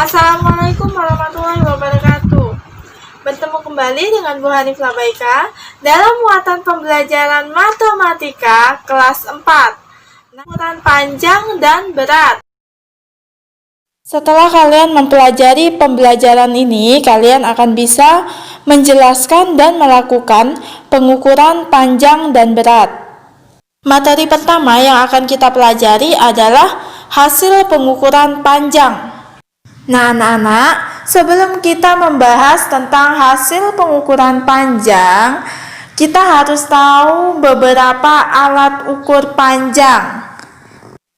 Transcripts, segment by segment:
Assalamualaikum warahmatullahi wabarakatuh. Bertemu kembali dengan Bu Hanif Labaika dalam muatan pembelajaran matematika kelas 4, ukuran panjang dan berat. Setelah kalian mempelajari pembelajaran ini, kalian akan bisa menjelaskan dan melakukan pengukuran panjang dan berat. Materi pertama yang akan kita pelajari adalah hasil pengukuran panjang. Nah, anak-anak, sebelum kita membahas tentang hasil pengukuran panjang, kita harus tahu beberapa alat ukur panjang.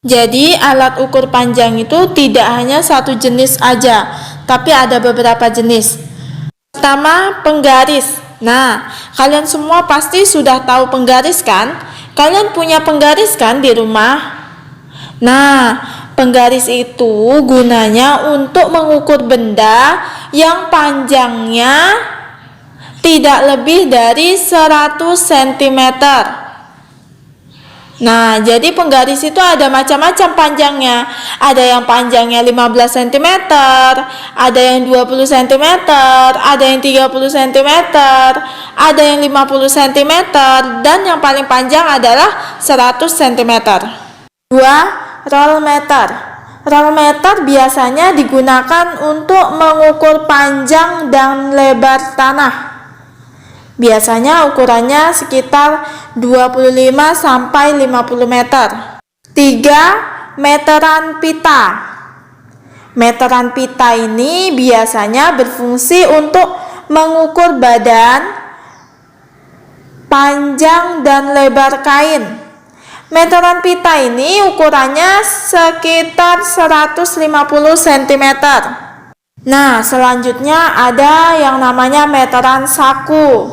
Jadi, alat ukur panjang itu tidak hanya satu jenis aja, tapi ada beberapa jenis. Pertama, penggaris. Nah, kalian semua pasti sudah tahu penggaris kan? Kalian punya penggaris kan di rumah? Nah, penggaris itu gunanya untuk mengukur benda yang panjangnya tidak lebih dari 100 cm. Nah, jadi penggaris itu ada macam-macam panjangnya. Ada yang panjangnya 15 cm, ada yang 20 cm, ada yang 30 cm, ada yang 50 cm, dan yang paling panjang adalah 100 cm. 2. Roll meter. Roll meter biasanya digunakan untuk mengukur panjang dan lebar tanah. Biasanya ukurannya sekitar 25 sampai 50 meter. 3. Meteran pita. Meteran pita ini biasanya berfungsi untuk mengukur badan, panjang dan lebar kain. Meteran pita ini ukurannya sekitar 150 cm. Nah, selanjutnya ada yang namanya meteran saku.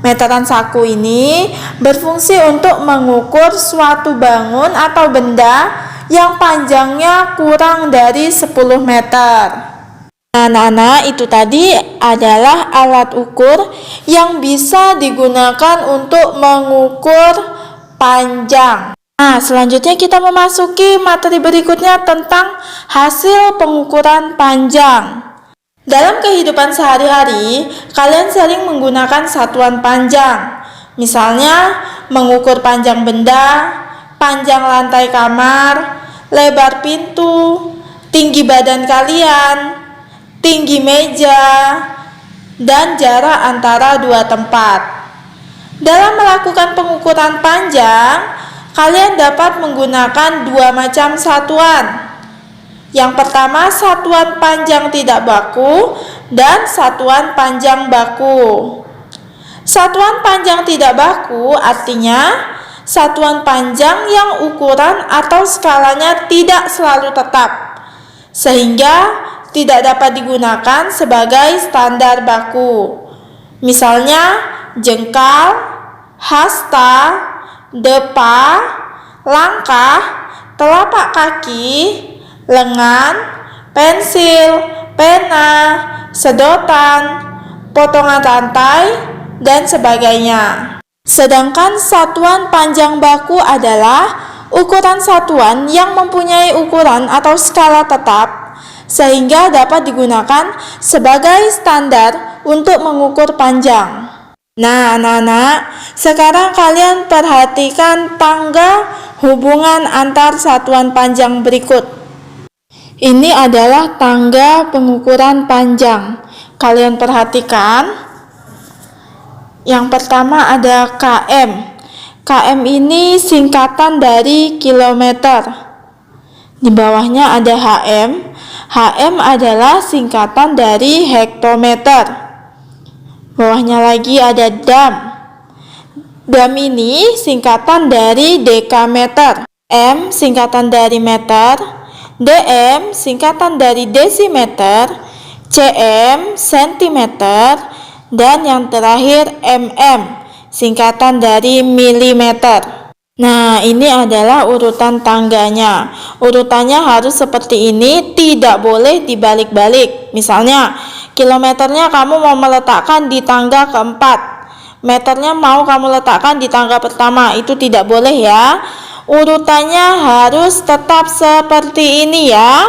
Meteran saku ini berfungsi untuk mengukur suatu bangun atau benda yang panjangnya kurang dari 10 meter. Nah, anak-anak, itu tadi adalah alat ukur yang bisa digunakan untuk mengukur panjang. Nah, selanjutnya kita memasuki materi berikutnya tentang hasil pengukuran panjang. Dalam kehidupan sehari-hari, kalian sering menggunakan satuan panjang. Misalnya, mengukur panjang benda, panjang lantai kamar, lebar pintu, tinggi badan kalian, tinggi meja, dan jarak antara dua tempat. Dalam melakukan pengukuran panjang, kalian dapat menggunakan dua macam satuan. Yang pertama, satuan panjang tidak baku dan satuan panjang baku. Satuan panjang tidak baku artinya satuan panjang yang ukuran atau skalanya tidak selalu tetap, sehingga tidak dapat digunakan sebagai standar baku. Misalnya, jengkal, hasta, depa, langkah, telapak kaki, lengan, pensil, pena, sedotan, potongan rantai, dan sebagainya. Sedangkan satuan panjang baku adalah ukuran satuan yang mempunyai ukuran atau skala tetap, sehingga dapat digunakan sebagai standar untuk mengukur panjang. Nah, anak-anak, sekarang kalian perhatikan tangga hubungan antar satuan panjang berikut. Ini adalah tangga pengukuran panjang. Kalian perhatikan. Yang pertama ada km. Km ini singkatan dari kilometer. Di bawahnya ada hm. hm adalah singkatan dari hektometer. Bawahnya lagi ada dam. Dam ini singkatan dari dekameter. M singkatan dari meter. dm singkatan dari desimeter. cm sentimeter. Dan yang terakhir mm singkatan dari milimeter. Nah, ini adalah urutan tangganya. Urutannya harus seperti ini, tidak boleh dibalik-balik. Misalnya, kilometernya kamu mau meletakkan di tangga keempat, meternya mau kamu letakkan di tangga pertama, itu tidak boleh ya. Urutannya harus tetap seperti ini ya.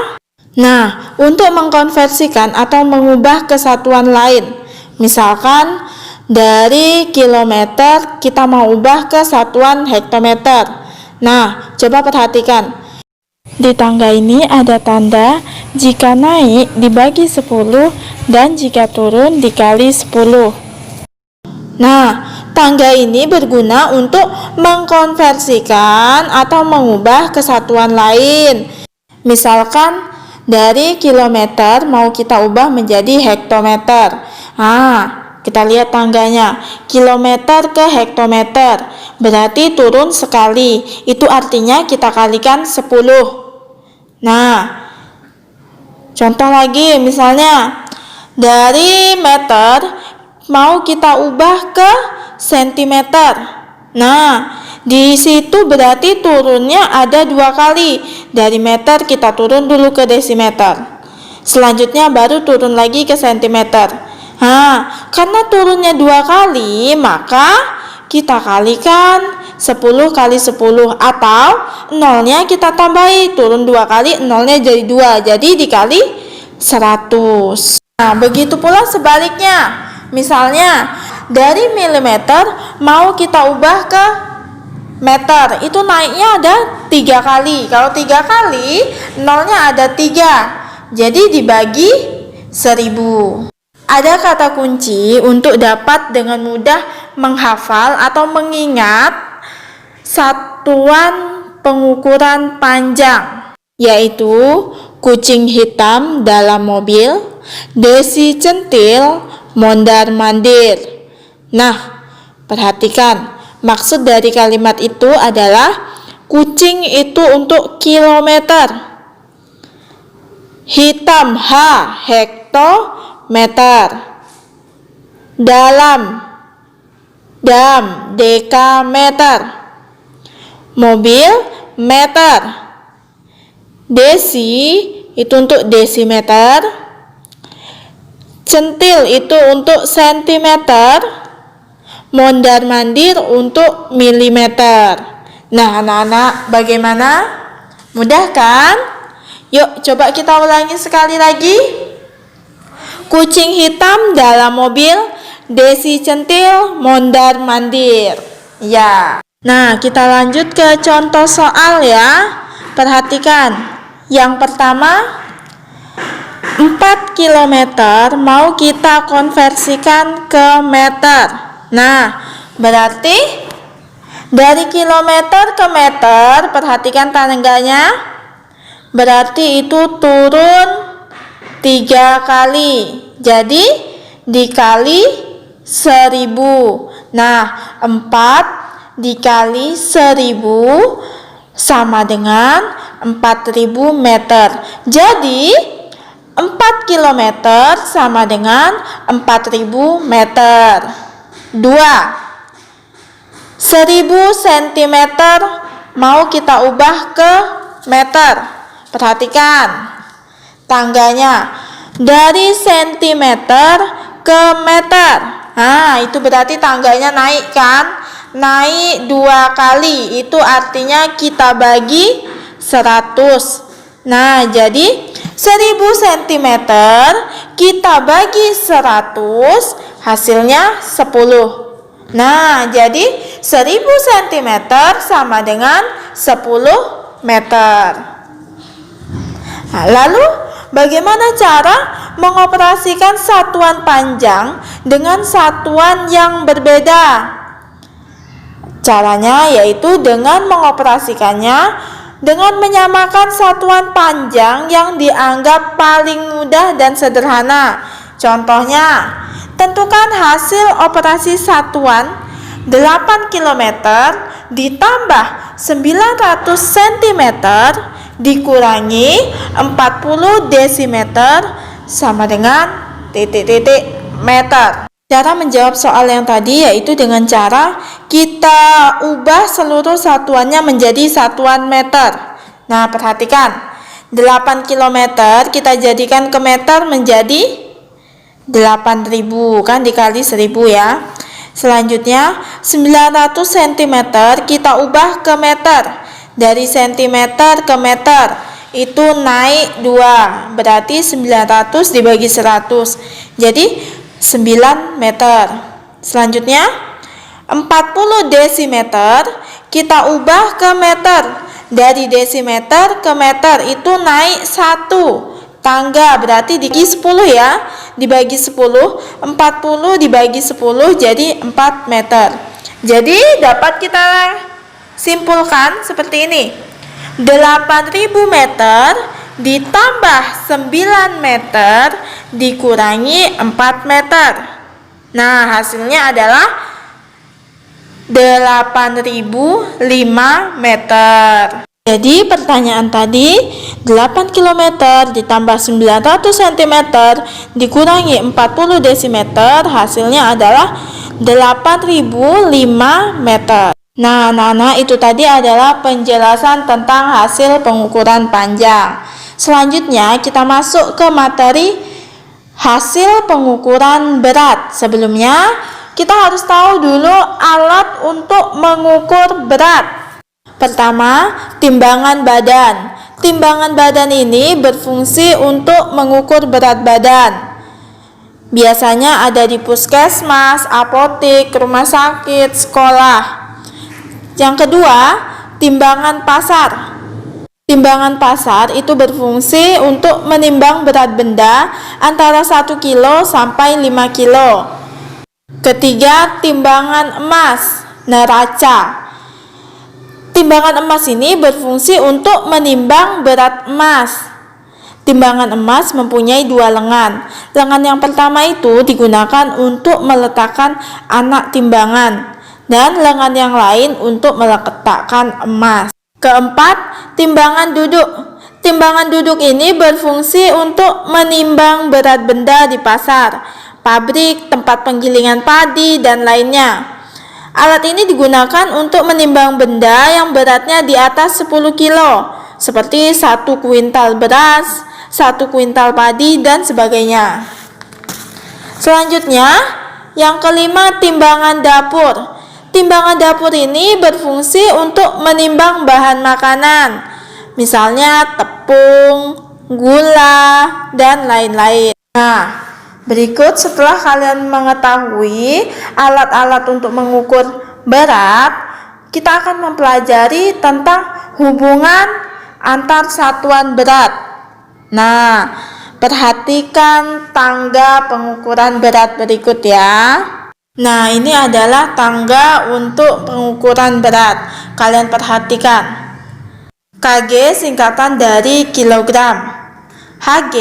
Nah, untuk mengkonversikan atau mengubah ke satuan lain, misalkan dari kilometer kita mau ubah ke satuan hektometer. Nah, coba perhatikan. Di tangga ini ada tanda jika naik dibagi 10 dan jika turun dikali 10. Nah, tangga ini berguna untuk mengkonversikan atau mengubah ke satuan lain. Misalkan dari kilometer mau kita ubah menjadi hektometer. Nah, kita lihat tangganya. Kilometer ke hektometer berarti turun sekali. Itu artinya kita kalikan 10. Nah, contoh lagi misalnya dari meter mau kita ubah ke sentimeter. Nah, di situ berarti turunnya ada 2 kali. Dari meter kita turun dulu ke desimeter. Selanjutnya baru turun lagi ke sentimeter. Nah, karena turunnya 2 kali, maka kita kalikan 10 kali 10 atau nolnya kita tambahi. Turun 2 kali, nolnya jadi 2. Jadi dikali 100. Nah, begitu pula sebaliknya. Misalnya dari milimeter mau kita ubah ke meter, itu naiknya ada 3 kali. Kalau 3 kali nolnya ada 3, jadi dibagi 1000. Ada kata kunci untuk dapat dengan mudah menghafal atau mengingat satuan pengukuran panjang, yaitu kucing hitam dalam mobil, desi centil, mondar-mandir. Nah, perhatikan, maksud dari kalimat itu adalah kucing itu untuk kilometer, hitam hektometer, dalam dekameter, mobil meter, desi itu untuk desimeter, centil itu untuk sentimeter, mondar-mandir untuk milimeter. Nah, anak-anak, bagaimana? Mudah kan? Yuk, coba kita ulangi sekali lagi. Kucing hitam dalam mobil, desi centil, mondar-mandir. Ya. Nah, kita lanjut ke contoh soal ya. Perhatikan. Yang pertama, 4 km mau kita konversikan ke meter. Nah, berarti dari kilometer ke meter, perhatikan tangganya, berarti itu turun 3 kali. Jadi dikali 1000. Nah, 4 dikali 1000 sama dengan 4000 meter. Jadi 4 km sama dengan 4000 meter. 2. 1000 cm mau kita ubah ke meter. Perhatikan tangganya. Dari sentimeter ke meter. Nah, itu berarti tangganya naik kan? Naik 2 kali. Itu artinya kita bagi 100. Nah, jadi 1000 cm kita bagi 100, hasilnya 10. Nah, jadi 1000 cm sama dengan 10 meter. Nah, lalu bagaimana cara mengoperasikan satuan panjang dengan satuan yang berbeda? Caranya yaitu dengan mengoperasikannya dengan menyamakan satuan panjang yang dianggap paling mudah dan sederhana. Contohnya, tentukan hasil operasi satuan 8 km ditambah 900 cm dikurangi 40 desimeter sama dengan titik-titik meter. Cara menjawab soal yang tadi yaitu dengan cara kita ubah seluruh satuannya menjadi satuan meter. Nah, perhatikan. 8 km kita jadikan ke meter menjadi 8000 kan, dikali 1000 ya. Selanjutnya 900 cm kita ubah ke meter. Dari sentimeter ke meter itu naik 2, berarti 900 dibagi 100, jadi 9 meter. Selanjutnya 40 desimeter kita ubah ke meter. Dari desimeter ke meter itu naik 1 tangga, berarti dibagi 10 ya. Dibagi 10, 40 dibagi 10 jadi 4 meter. Jadi dapat kita simpulkan seperti ini. 8.000 meter ditambah 9 meter dikurangi 4 meter. Nah, hasilnya adalah 8.005 meter. Jadi pertanyaan tadi, 8 km ditambah 900 cm dikurangi 40 desimeter, hasilnya adalah 8.005 meter. Nah, anak-anak, itu tadi adalah penjelasan tentang hasil pengukuran panjang. Selanjutnya kita masuk ke materi hasil pengukuran berat. Sebelumnya kita harus tahu dulu alat untuk mengukur berat. Pertama, timbangan badan. Timbangan badan ini berfungsi untuk mengukur berat badan. Biasanya ada di puskesmas, apotek, rumah sakit, sekolah. Yang kedua, timbangan pasar. Timbangan pasar itu berfungsi untuk menimbang berat benda antara 1 kilo sampai 5 kilo. Ketiga, timbangan emas, neraca. Timbangan emas ini berfungsi untuk menimbang berat emas. Timbangan emas mempunyai 2 lengan. Lengan yang pertama itu digunakan untuk meletakkan anak timbangan, dan lengan yang lain untuk meletakkan emas. Keempat, timbangan duduk. Timbangan duduk ini berfungsi untuk menimbang berat benda di pasar, pabrik, tempat penggilingan padi, dan lainnya. Alat ini digunakan untuk menimbang benda yang beratnya di atas 10 kilo, seperti 1 kuintal beras, 1 kuintal padi, dan sebagainya. Selanjutnya, yang kelima, timbangan dapur. Timbangan dapur ini berfungsi untuk menimbang bahan makanan, misalnya tepung, gula, dan lain-lain. Nah, berikut setelah kalian mengetahui alat-alat untuk mengukur berat, kita akan mempelajari tentang hubungan antar satuan berat. Nah, perhatikan tangga pengukuran berat berikut ya. Nah, ini adalah tangga untuk pengukuran berat. Kalian perhatikan. kg singkatan dari kilogram. Hg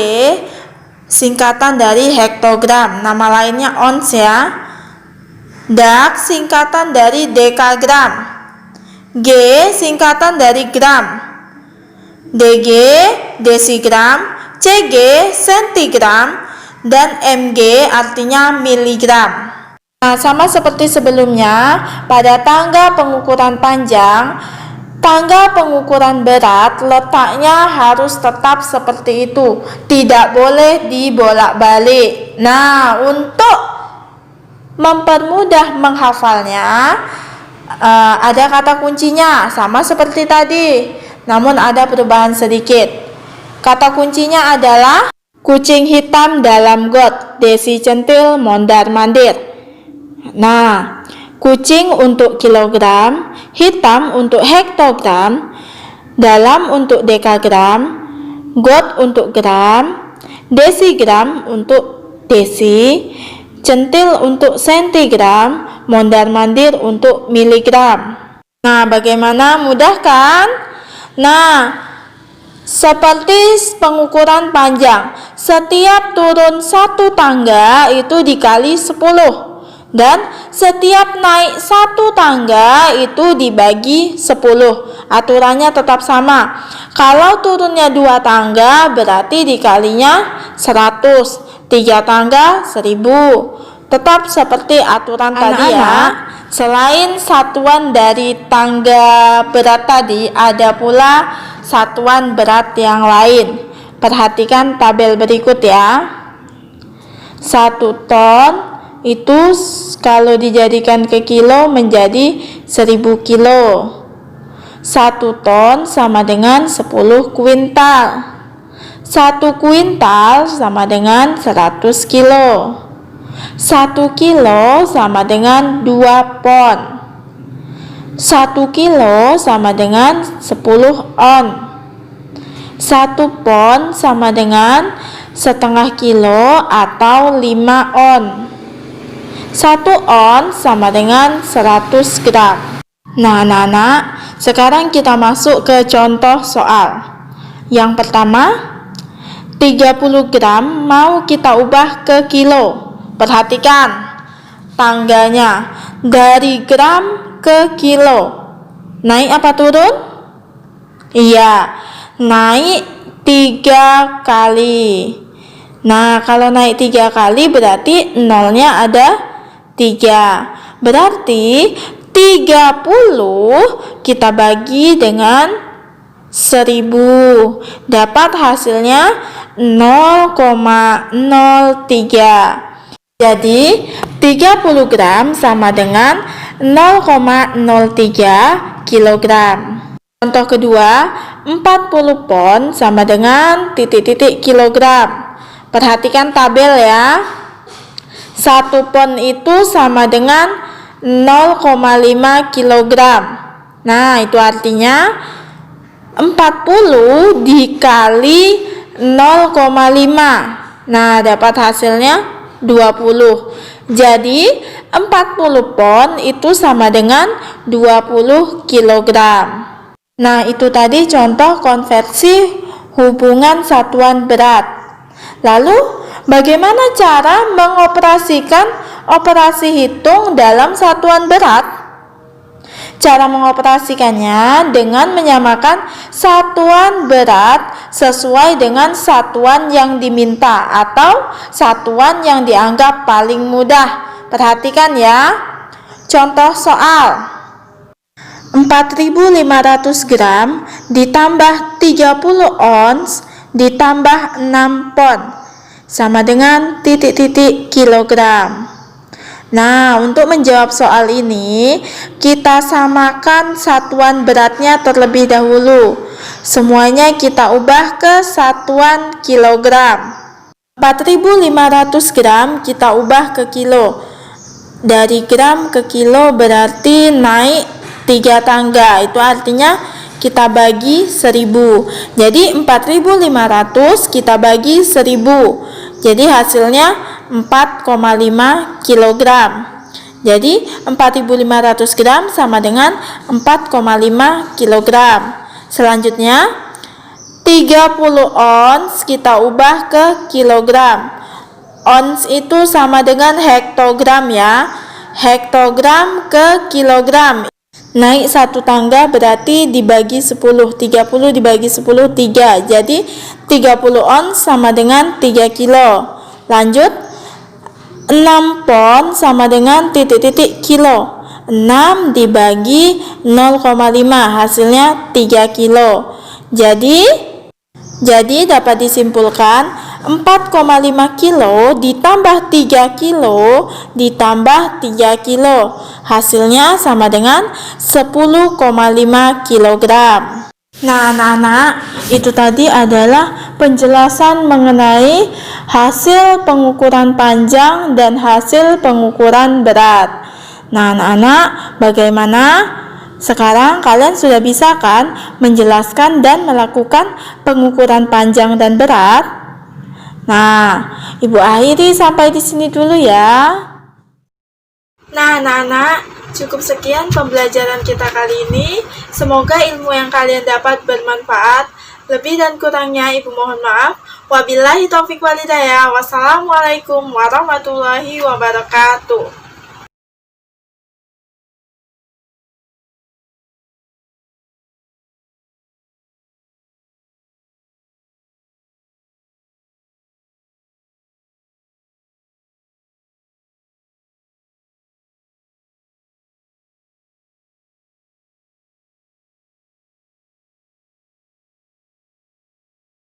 singkatan dari hektogram. Nama lainnya ons ya. Dak singkatan dari dekagram. G singkatan dari gram. Dg desigram. Cg sentigram. Dan mg artinya miligram. Nah, sama seperti sebelumnya, pada tangga pengukuran panjang, tangga pengukuran berat letaknya harus tetap seperti itu, tidak boleh dibolak-balik. Nah, untuk mempermudah menghafalnya, ada kata kuncinya sama seperti tadi, namun ada perubahan sedikit. Kata kuncinya adalah kucing hitam dalam got, desi centil mondar-mandir. Nah, kucing untuk kilogram, hitam untuk hektogram, dalam untuk dekagram, got untuk gram, desigram untuk desi, centil untuk sentigram, mondar-mandir untuk miligram. Nah, bagaimana? Mudah kan? Nah, seperti pengukuran panjang, setiap turun 1 tangga itu dikali 10. Dan setiap naik 1 tangga itu dibagi 10. Aturannya tetap sama. Kalau turunnya 2 tangga berarti dikalinya 100. 3 tangga 1000. Tetap seperti aturan tadi ya. Selain satuan dari tangga berat tadi, ada pula satuan berat yang lain. Perhatikan tabel berikut ya. 1 ton itu kalau dijadikan ke kilo menjadi 1000 kilo. 1 ton sama dengan 10 kuintal. 1 kuintal sama dengan 100 kilo. 1 kilo sama dengan 2 pon. 1 kilo sama dengan 10 on. 1 pon sama dengan setengah kilo atau 5 on. 1 on sama dengan 100 gram. Nah, anak-anak, sekarang kita masuk ke contoh soal. Yang pertama, 30 gram mau kita ubah ke kilo. Perhatikan tangganya dari gram ke kilo. Naik apa turun? Iya, naik 3 kali. Nah, kalau naik 3 kali berarti nolnya ada 3. Berarti 30 kita bagi dengan 1000. Dapat hasilnya 0,03. Jadi 30 gram sama dengan 0,03 kilogram. Contoh kedua, 40 pon sama dengan titik-titik kilogram. Perhatikan tabel ya. 1 pon itu sama dengan 0,5 kilogram. Nah, itu artinya 40 dikali 0,5. Nah, dapat hasilnya 20. Jadi 40 pon itu sama dengan 20 kilogram. Nah, itu tadi contoh konversi hubungan satuan berat. Lalu, bagaimana cara mengoperasikan operasi hitung dalam satuan berat? Cara mengoperasikannya dengan menyamakan satuan berat sesuai dengan satuan yang diminta atau satuan yang dianggap paling mudah. Perhatikan ya. Contoh soal. 4.500 gram ditambah 30 ons ditambah 6 pon sama dengan titik-titik kilogram. Nah, untuk menjawab soal ini, kita samakan satuan beratnya terlebih dahulu. Semuanya kita ubah ke satuan kilogram. 4.500 gram kita ubah ke kilo. Dari gram ke kilo berarti naik 3 tangga. Itu artinya kita bagi 1000. Jadi 4.500 kita bagi 1000. Jadi hasilnya 4,5 kilogram. Jadi 4.500 gram sama dengan 4,5 kilogram. Selanjutnya 30 ons kita ubah ke kilogram. Ons itu sama dengan hektogram ya. Hektogram ke kilogram. Naik 1 tangga berarti dibagi 10. 30 dibagi 10 3. Jadi 30 ons sama dengan 3 kilo. Lanjut, 6 pon sama dengan titik-titik kilo. 6 dibagi 0,5 hasilnya 3 kilo. Jadi dapat disimpulkan 4,5 kilo ditambah 3 kilo ditambah 3 kilo. Hasilnya sama dengan 10,5 kilogram. Nah, anak-anak, itu tadi adalah penjelasan mengenai hasil pengukuran panjang dan hasil pengukuran berat. Nah, anak-anak, bagaimana? Sekarang kalian sudah bisa kan menjelaskan dan melakukan pengukuran panjang dan berat? Nah, Ibu akhiri sampai di sini dulu ya. Nah, anak-anak, cukup sekian pembelajaran kita kali ini. Semoga ilmu yang kalian dapat bermanfaat. Lebih dan kurangnya Ibu mohon maaf. Wabillahi taufiq walhidayah. Wassalamualaikum warahmatullahi wabarakatuh.